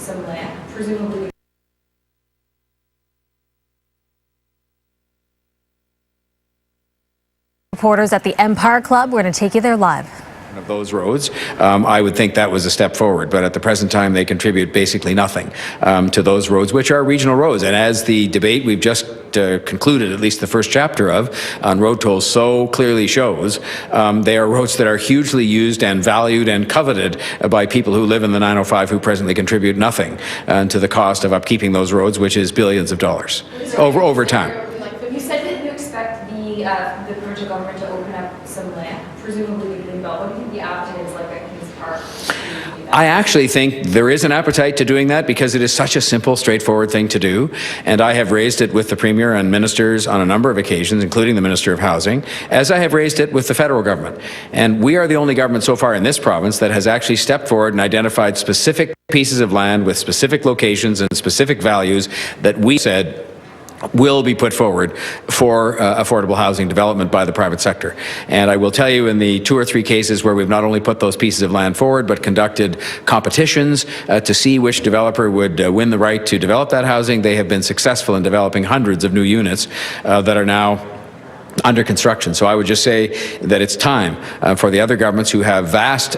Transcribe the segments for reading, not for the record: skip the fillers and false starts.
some land, presumably. Reporters at the Empire Club, we're going to take you there live. Of those roads, I would think that was a step forward, but at the present time they contribute basically nothing to those roads, which are regional roads. And as the debate we've just concluded, at least the first chapter of, on road tolls so clearly shows, they are roads that are hugely used and valued and coveted by people who live in the 905 who presently contribute nothing to the cost of upkeeping those roads, which is billions of dollars over time. You said that you expect the provincial government to open up some land, presumably in Bell. What do you think the appetite is like at Kings Park? I actually think there is an appetite to doing that because it is such a simple, straightforward thing to do. And I have raised it with the Premier and ministers on a number of occasions, including the Minister of Housing, as I have raised it with the federal government. And we are the only government so far in this province that has actually stepped forward and identified specific pieces of land with specific locations and specific values that we said will be put forward for affordable housing development by the private sector. And I will tell you, in the 2 or 3 cases where we've not only put those pieces of land forward, but conducted competitions to see which developer would win the right to develop that housing, they have been successful in developing hundreds of new units that are now under construction. So I would just say that it's time for the other governments who have vast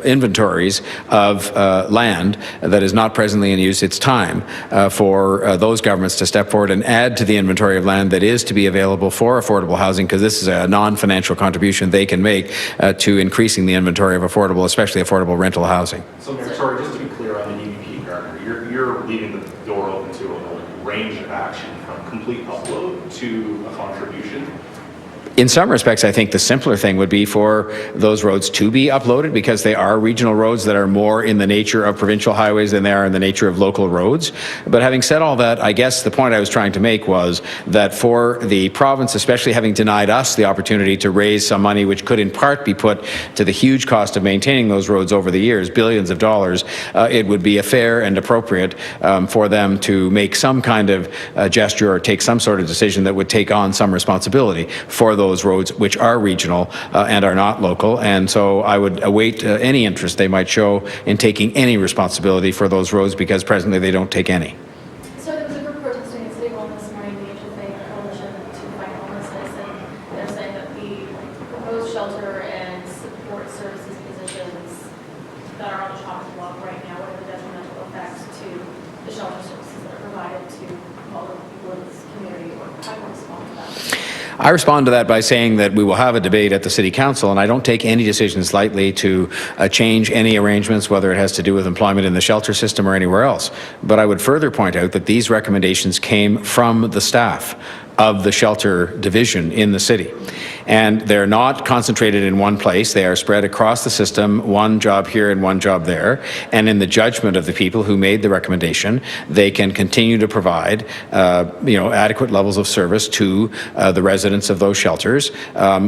inventories of land that is not presently in use. It's time for those governments to step forward and add to the inventory of land that is to be available for affordable housing, because this is a non-financial contribution they can make to increasing the inventory of affordable, especially affordable rental housing. So, Mayor, sorry, just to be clear on the EVP, Gardner, you're leaving the door open to a range of action from complete upload to a contribution? In some respects, I think the simpler thing would be for those roads to be uploaded, because they are regional roads that are more in the nature of provincial highways than they are in the nature of local roads. But having said all that, I guess the point I was trying to make was that for the province, especially having denied us the opportunity to raise some money which could in part be put to the huge cost of maintaining those roads over the years, billions of dollars, it would be fair and appropriate for them to make some kind of gesture or take some sort of decision that would take on some responsibility for those roads which are regional and are not local. And so I would await any interest they might show in taking any responsibility for those roads, because presently they don't take any. So there was a group protesting in City Hall this morning, the HFA Coalition to Fight Homelessness, and they're saying that the proposed shelter and support services positions that are on the chopping block right now are the detrimental effects to the shelter services that are provided to vulnerable people in this community. How do you respond to that? I respond to that by saying that we will have a debate at the City Council, and I don't take any decisions lightly to change any arrangements, whether it has to do with employment in the shelter system or anywhere else. But I would further point out that these recommendations came from the staff of the shelter division in the city. And they're not concentrated in one place. They are spread across the system, one job here and one job there. And in the judgment of the people who made the recommendation, they can continue to provide adequate levels of service to the residents of those shelters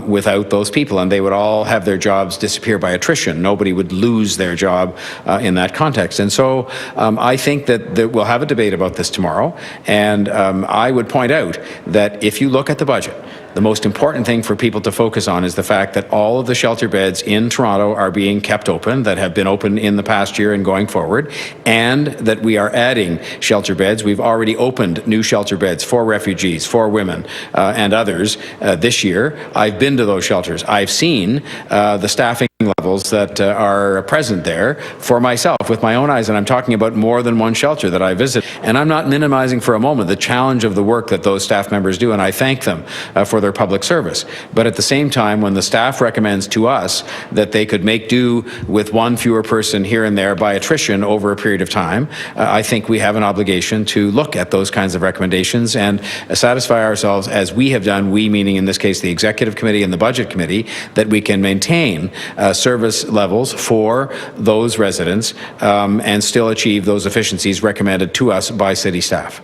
without those people. And they would all have their jobs disappear by attrition. Nobody would lose their job in that context. And so I think that we'll have a debate about this tomorrow. And I would point out that if you look at the budget, the most important thing for people to focus on is the fact that all of the shelter beds in Toronto are being kept open, that have been open in the past year and going forward, and that we are adding shelter beds. We've already opened new shelter beds for refugees, for women, and others this year. I've been to those shelters. I've seen the staffing levels that are present there for myself with my own eyes, and I'm talking about more than one shelter that I visit. And I'm not minimizing for a moment the challenge of the work that those staff members do, and I thank them for their public service. But at the same time, when the staff recommends to us that they could make do with one fewer person here and there by attrition over a period of time, I think we have an obligation to look at those kinds of recommendations and satisfy ourselves, as we have done, we meaning in this case the Executive Committee and the Budget Committee, that we can maintain service levels for those residents and still achieve those efficiencies recommended to us by city staff.